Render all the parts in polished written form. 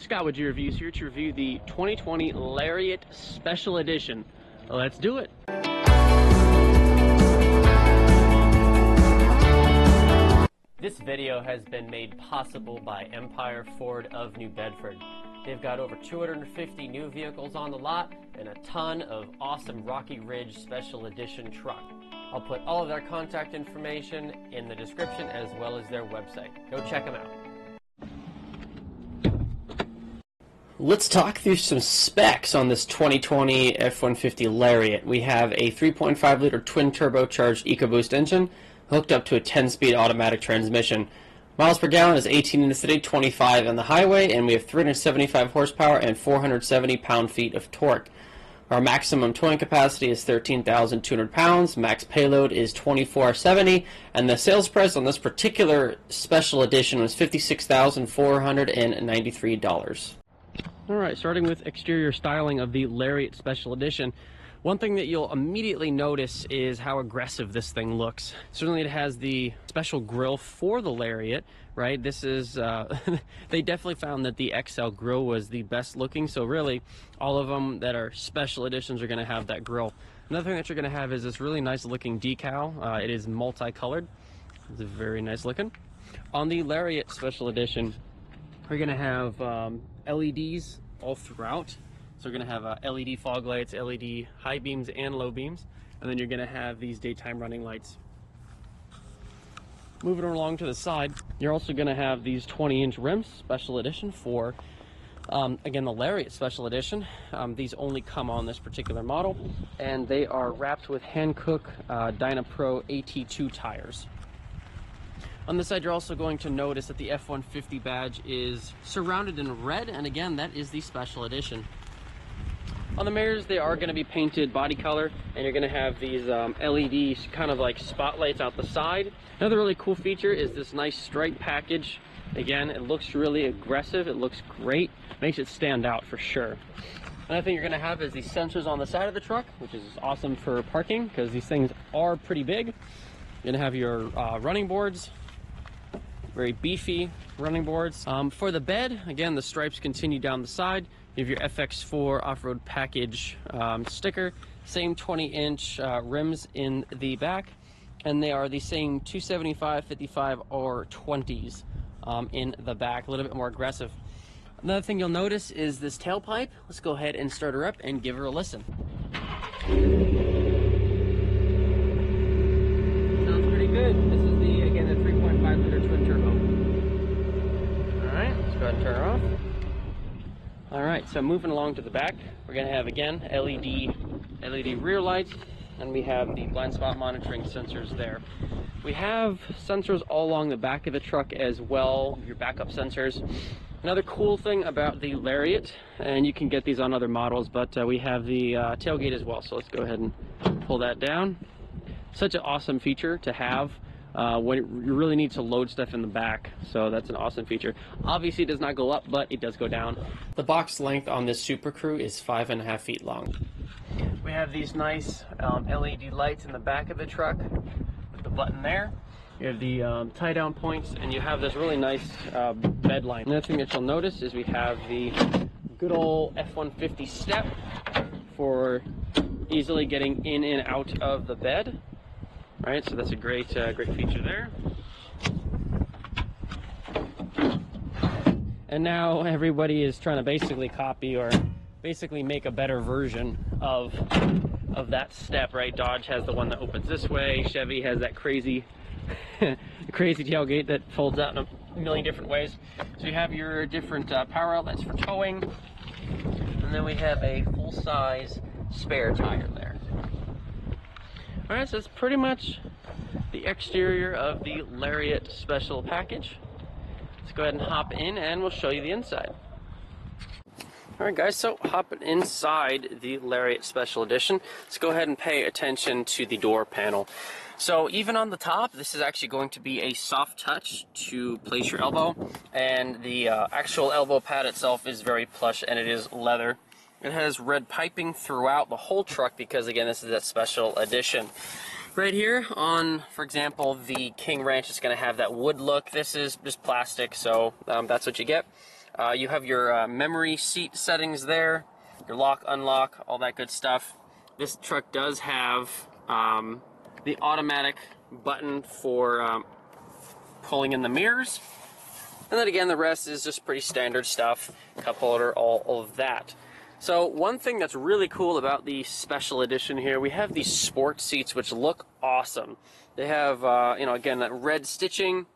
Scott with G Reviews here to review the 2020 Lariat Special Edition. Let's do it. This video has been made possible by Empire Ford of New Bedford. They've got over 250 new vehicles on the lot and a ton of awesome Rocky Ridge Special Edition truck. I'll put all of their contact information in the description as well as their website. Go check them out. Let's talk through some specs on this 2020 F-150 Lariat. We have a 3.5 liter twin turbocharged EcoBoost engine hooked up to a 10-speed automatic transmission. Miles per gallon is 18 in the city, 25 on the highway, and we have 375 horsepower and 470 pound-feet of torque. Our maximum towing capacity is 13,200 pounds, max payload is 2470, and the sales price on this particular special edition was $56,493. Alright, starting with exterior styling of the Lariat Special Edition. One thing that you'll immediately notice is how aggressive this thing looks. Certainly it has the special grille for the Lariat, right? This is, they definitely found that the XL grille was the best looking, so really all of them that are special editions are going to have that grille. Another thing that you're going to have is this really nice looking decal. It is multicolored. It's very nice looking. On the Lariat Special Edition, we're going to have LEDs all throughout. So we're going to have LED fog lights, LED high beams and low beams, and then you're going to have these daytime running lights. Moving along to the side, you're also going to have these 20-inch rims, special edition for, again, the Lariat Special Edition. These only come on this particular model, and they are wrapped with Hankook Dynapro AT2 tires. On the side, you're also going to notice that the F-150 badge is surrounded in red, and again, that is the special edition. On the mirrors, they are going to be painted body color, and you're going to have these LED kind of like spotlights out the side. Another really cool feature is this nice stripe package. Again, it looks really aggressive. It looks great. Makes it stand out for sure. Another thing you're going to have is these sensors on the side of the truck, which is awesome for parking because these things are pretty big. You're going to have your running boards. Very beefy running boards. For the bed, again, the stripes continue down the side. You have your FX4 off-road package sticker, same 20-inch rims in the back, and they are the same 275, 55, or 20s in the back, a little bit more aggressive. Another thing you'll notice is this tailpipe. Let's go ahead and start her up and give her a listen. Sounds pretty good. This is the, again, the 3.5 liter twin turbo. Alright, let's go ahead and turn her off. Alright, so moving along to the back, we're going to have, again, LED rear lights, and we have the blind spot monitoring sensors there. We have sensors all along the back of the truck as well, your backup sensors. Another cool thing about the Lariat, and you can get these on other models, but we have the tailgate as well, so let's go ahead and pull that down. Such an awesome feature to have. When you really need to load stuff in the back, so that's an awesome feature. Obviously it does not go up, but it does go down. The box length on this Super Crew is 5.5 feet long. We have these nice LED lights in the back of the truck with the button there. You have the tie down points, and you have this really nice bed line. Another thing that you'll notice is we have the good old F-150 step for easily getting in and out of the bed. Right, so that's a great feature there. And now everybody is trying to basically copy or basically make a better version of that step, right? Dodge has the one that opens this way. Chevy has that crazy crazy tailgate that folds out in a million different ways. So you have your different power outlets for towing, and then we have a full-size spare tire there. Alright, so that's pretty much the exterior of the Lariat Special Package. Let's go ahead and hop in and we'll show you the inside. Alright guys, so hopping inside the Lariat Special Edition, let's go ahead and pay attention to the door panel. So even on the top, this is actually going to be a soft touch to place your elbow, and the actual elbow pad itself is very plush and it is leather. It has red piping throughout the whole truck because, again, this is a special edition. Right here on, for example, the King Ranch, it's going to have that wood look. This is just plastic, so that's what you get. You have your memory seat settings there, your lock, unlock, all that good stuff. This truck does have the automatic button for pulling in the mirrors. And then again, the rest is just pretty standard stuff, cup holder, all of that. So one thing that's really cool about the special edition here, we have these sport seats which look awesome. They have, you know, again, that red stitching.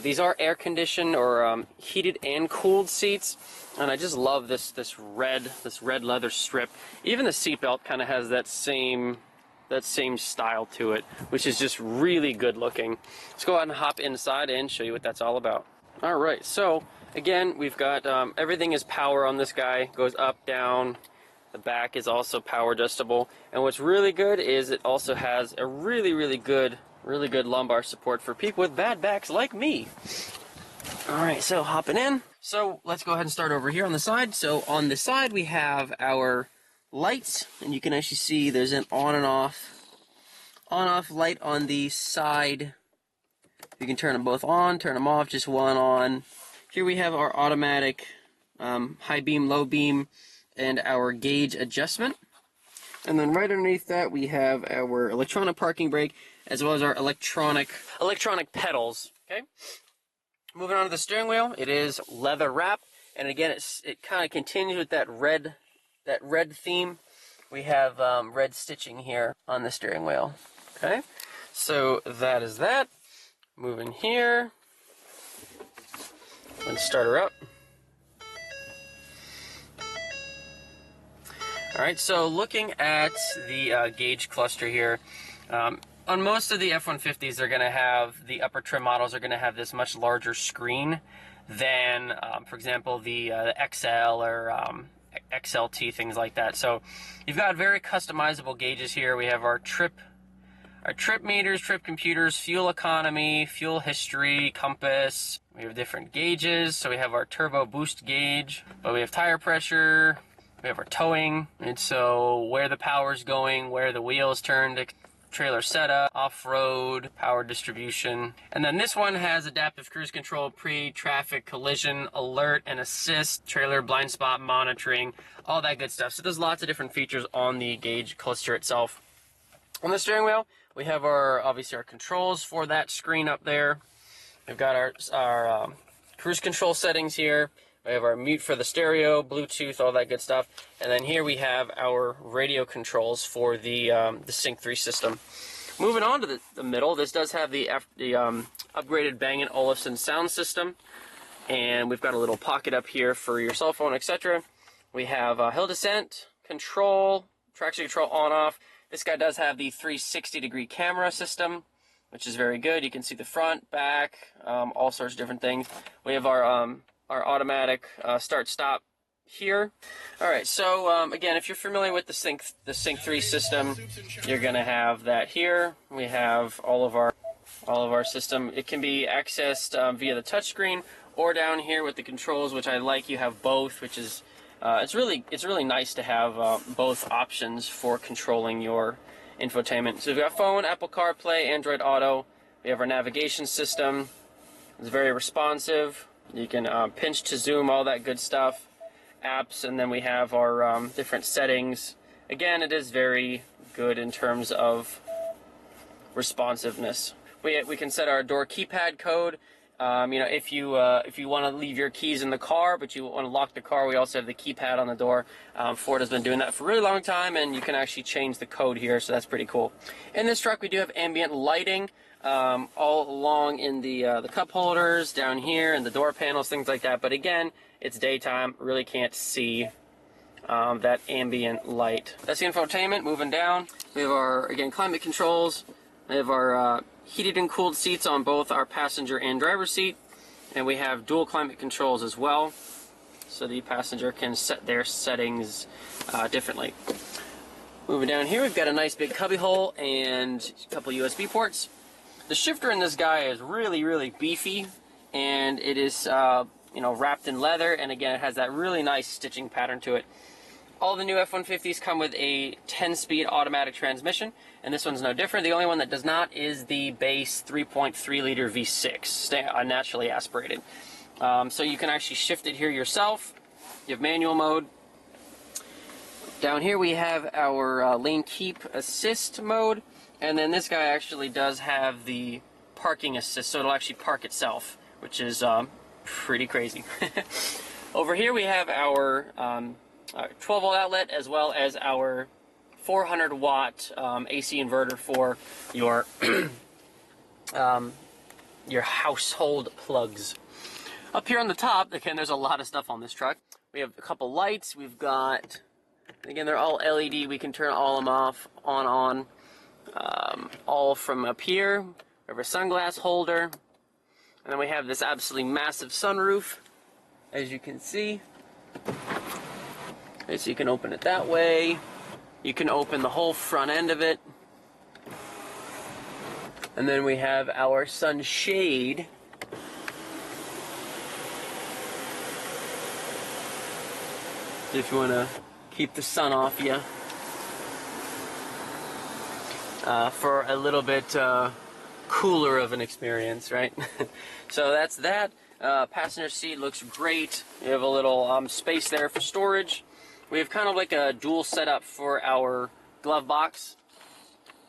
These are air conditioned or heated and cooled seats, and I just love this red leather strip. Even the seatbelt kind of has that same style to it, which is just really good looking. Let's go ahead and hop inside and show you what that's all about. All right, so again, we've got everything is power on this guy. Goes up, down. The back is also power adjustable, and what's really good is it also has a really good lumbar support for people with bad backs like me. All right, so hopping in. So let's go ahead and start over here on the side. So on the side we have our lights, and you can actually see there's an on and off light on the side. You can turn them both on, turn them off, just one on. Here we have our automatic high beam, low beam, and our gauge adjustment. And then right underneath that we have our electronic parking brake, as well as our electronic pedals. Okay. Moving on to the steering wheel, it is leather wrap, and again it kind of continues with that red theme. We have red stitching here on the steering wheel. Okay, so that is that. Moving here, let's start her up. All right, so looking at the gauge cluster here, on most of the F-150s, they're going to have, the upper trim models are going to have this much larger screen than, for example, the XL or XLT, things like that. So you've got very customizable gauges here. We have our trip meters, trip computers, fuel economy, fuel history, compass. We have different gauges. So we have our turbo boost gauge, but we have tire pressure, we have our towing, and so where the power's going, where the wheels turned, trailer setup, off-road, power distribution. And then this one has adaptive cruise control, pre-traffic collision, alert and assist, trailer blind spot monitoring, all that good stuff. So there's lots of different features on the gauge cluster itself. On the steering wheel, we have obviously our controls for that screen up there. We've got our cruise control settings here. We have our mute for the stereo, Bluetooth, all that good stuff. And then here we have our radio controls for the Sync 3 system. Moving on to the middle, this does have the upgraded Bang & Olufsen sound system. And we've got a little pocket up here for your cell phone, etc. We have hill descent, control, traction control on-off. This guy does have the 360-degree camera system, which is very good. You can see the front, back, all sorts of different things. We have our automatic start-stop here. All right, so again, if you're familiar with the Sync 3 system, you're going to have that here. We have all of our system. It can be accessed via the touchscreen or down here with the controls, which I like. You have both, which is it's really nice to have both options for controlling your infotainment. So we've got phone, Apple CarPlay, Android Auto. We have our navigation system. It's very responsive. You can pinch to zoom, all that good stuff. Apps, and then we have our different settings. Again, it is very good in terms of responsiveness. We can set our door keypad code. You know, if you want to leave your keys in the car, but you want to lock the car, we also have the keypad on the door. Ford has been doing that for a really long time, and you can actually change the code here, so that's pretty cool. In this truck, we do have ambient lighting all along in the cup holders, down here, and the door panels, things like that. But again, it's daytime, really can't see that ambient light. That's the infotainment. Moving down, we have our, again, climate controls. We have our heated and cooled seats on both our passenger and driver seat, and we have dual climate controls as well, so the passenger can set their settings differently. Moving down here, we've got a nice big cubby hole and a couple USB ports. The shifter in this guy is really beefy, and it is you know, wrapped in leather, and again, it has that really nice stitching pattern to it. All the new F-150s come with a 10-speed automatic transmission, and this one's no different. The only one that does not is the base 3.3-liter V6, naturally aspirated. So you can actually shift it here yourself. You have manual mode. Down here we have our lane keep assist mode, and then this guy actually does have the parking assist, so it'll actually park itself, which is pretty crazy. Over here we have our 12-volt outlet, as well as our 400-watt AC inverter for your your household plugs. Up here on the top, again, there's a lot of stuff on this truck. We have a couple lights. We've got, again, they're all LED. We can turn all of them off, on, all from up here. We have a sunglass holder. And then we have this absolutely massive sunroof, as you can see. Okay, so you can open it that way. You can open the whole front end of it. And then we have our sunshade. If you want to keep the sun off you. For a little bit cooler of an experience, right? So that's that. Passenger seat looks great. You have a little space there for storage. We have kind of like a dual setup for our glove box.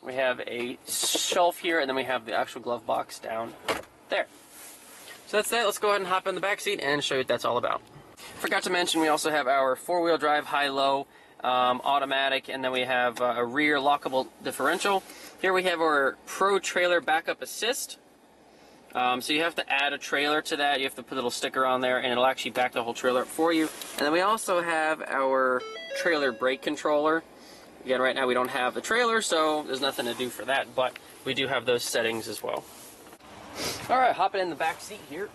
We have a shelf here, and then we have the actual glove box down there. So that's that. Let's go ahead and hop in the back seat and show you what that's all about. Forgot to mention, we also have our four-wheel drive high-low automatic, and then we have a rear lockable differential. Here we have our Pro Trailer Backup Assist. So you have to add a trailer to that. You have to put a little sticker on there, and it'll actually back the whole trailer up for you. And then we also have our trailer brake controller. Again, right now we don't have the trailer, so there's nothing to do for that, but we do have those settings as well. All right, hopping in the back seat here.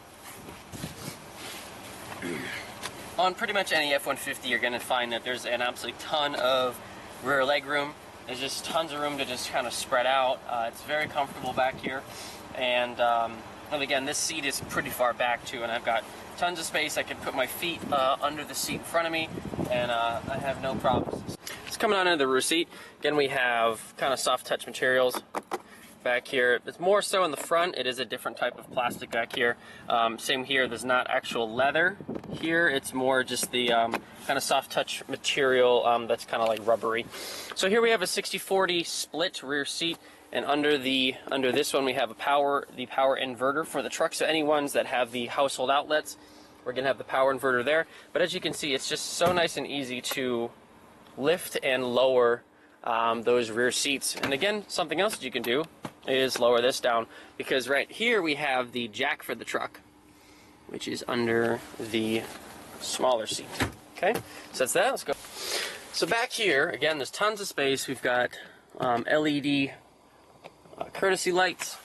On pretty much any F-150, you're going to find that there's an absolute ton of rear leg room. There's just tons of room to just kind of spread out. It's very comfortable back here. And again, this seat is pretty far back too, and I've got tons of space. I can put my feet under the seat in front of me, and I have no problems. It's coming on into the rear seat. Again, we have kind of soft touch materials back here. It's more so in the front. It is a different type of plastic back here. Same here. There's not actual leather here. It's more just the kind of soft touch material that's kind of like rubbery. So here we have a 60/40 split rear seat. And under this one we have the power inverter for the truck. So any ones that have the household outlets, we're gonna have the power inverter there. But as you can see, it's just so nice and easy to lift and lower those rear seats. And again, something else that you can do is lower this down, because right here we have the jack for the truck, which is under the smaller seat. Okay, so that's that. Let's go. So back here, again, there's tons of space. We've got LED courtesy lights,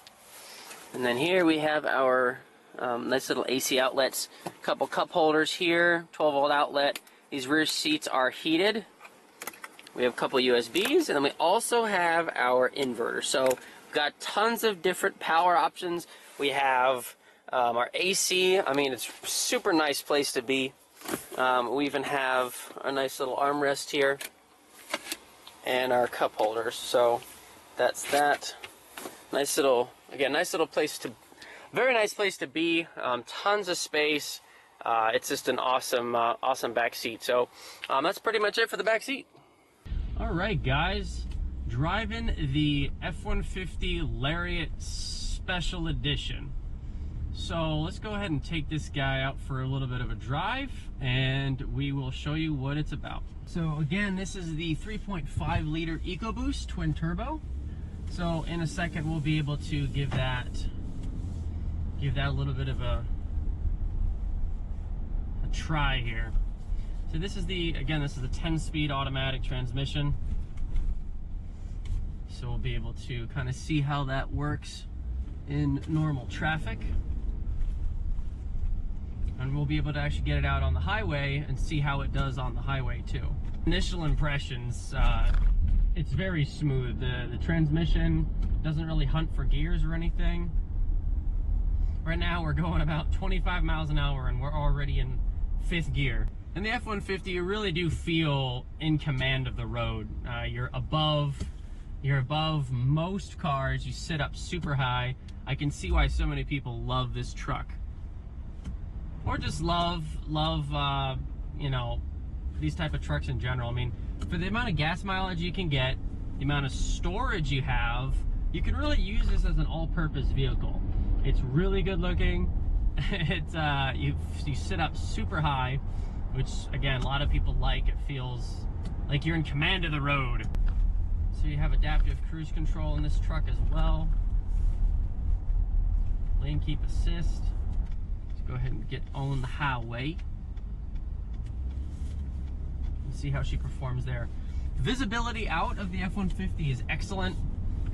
and then here we have our nice little AC outlets, a couple cup holders here, 12-volt outlet. These rear seats are heated. We have a couple USBs, and then we also have our inverter. So we've got tons of different power options. We have our AC. I mean, it's a super nice place to be. We even have a nice little armrest here and our cup holders. So that's that. Nice little, again, nice little place to, very nice place to be. Tons of space. It's just an awesome, awesome back seat. So that's pretty much it for the back seat. All right, guys, driving the F-150 Lariat Special Edition. So let's go ahead and take this guy out for a little bit of a drive, and we will show you what it's about. So again, this is the 3.5 liter EcoBoost twin turbo. So in a second, we'll be able to give that a little bit of a try here. So this is the 10-speed automatic transmission. So we'll be able to kind of see how that works in normal traffic. And we'll be able to actually get it out on the highway and see how it does on the highway too. Initial impressions, it's very smooth. The transmission doesn't really hunt for gears or anything. Right now we're going about 25 miles an hour and we're already in 5th gear. In the F-150, you really do feel in command of the road. You're above most cars. You sit up super high. I can see why so many people love this truck. or just love, you know, these type of trucks in general. I mean, for the amount of gas mileage you can get, the amount of storage you have, you can really use this as an all-purpose vehicle. It's really good looking. It's you sit up super high, which again, a lot of people like. It feels like you're in command of the road. So you have adaptive cruise control in this truck as well. Lane keep assist. Let's go ahead and get on the highway. Let's see how she performs there. Visibility out of the F-150 is excellent.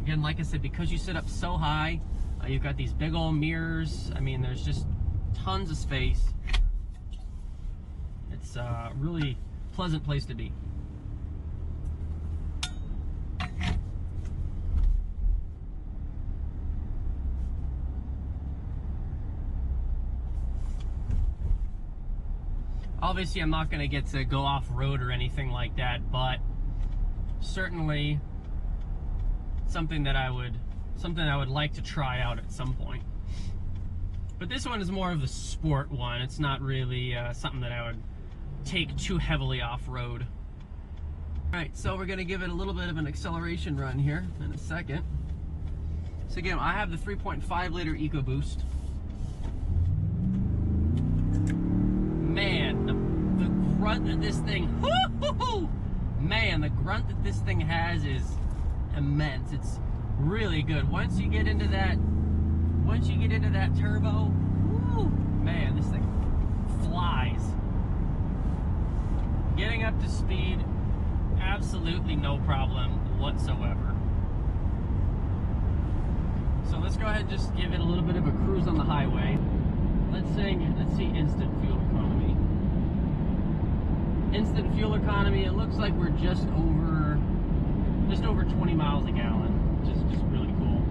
Again, like I said, because you sit up so high, you've got these big old mirrors. I mean, there's just tons of space. It's a really pleasant place to be. Obviously, I'm not going to get to go off-road or anything like that, but certainly something that I would like to try out at some point. But this one is more of a sport one. It's not really something that I would take too heavily off-road. All right, so we're going to give it a little bit of an acceleration run here in a second. So again, I have the 3.5 liter EcoBoost. Man, the grunt that this thing, man, the grunt that this thing has is immense. It's really good. Once you get into that turbo, woo, man, this thing flies. Getting up to speed, absolutely no problem whatsoever. So let's go ahead and just give it a little bit of a cruise on the highway. Let's see instant fuel economy. Instant fuel economy, it looks like we're just over 20 miles a gallon, which is just really cool.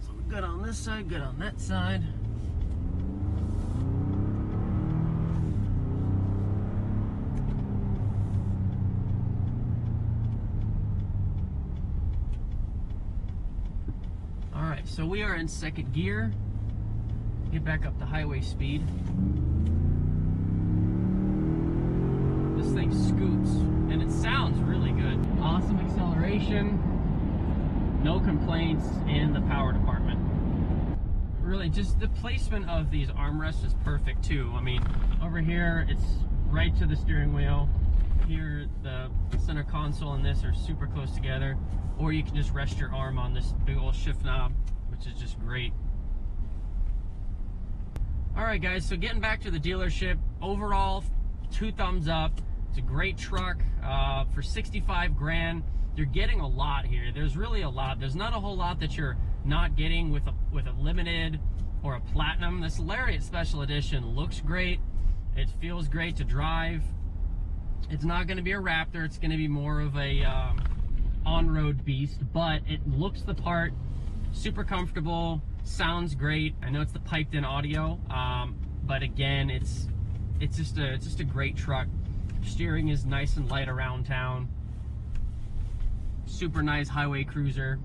So good on this side, good on that side. All right, so we are in second gear. Get back up to highway speed. This thing scoots, and it sounds really good. Awesome acceleration, no complaints in the power department. Really, just the placement of these armrests is perfect too. I mean, over here, it's right to the steering wheel. Here, the center console and this are super close together. Or you can just rest your arm on this big old shift knob, which is just great. All right, guys, so getting back to the dealership, overall, 2 thumbs up. It's a great truck for 65 grand. You're getting a lot here. There's really a lot. There's not a whole lot that you're not getting with a limited or a platinum. This Lariat Special Edition looks great. It feels great to drive. It's not going to be a Raptor. It's going to be more of a on-road beast, but it looks the part. Super comfortable. Sounds great. I know it's the piped in audio, but again, it's just a great truck. Steering is nice and light around town. Super nice highway cruiser.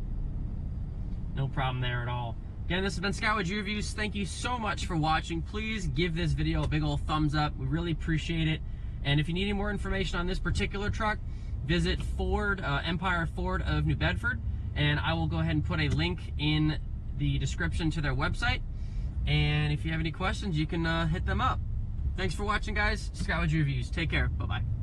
No problem there at all. Again, this has been Scott with G Reviews. Thank you so much for watching. Please give this video a big old thumbs up. We really appreciate it. And if you need any more information on this particular truck, visit Empire Ford of New Bedford, and I will go ahead and put a link in the description to their website. And if you have any questions, you can hit them up. Thanks for watching, guys. Scott with G Reviews. Take care. Bye-bye.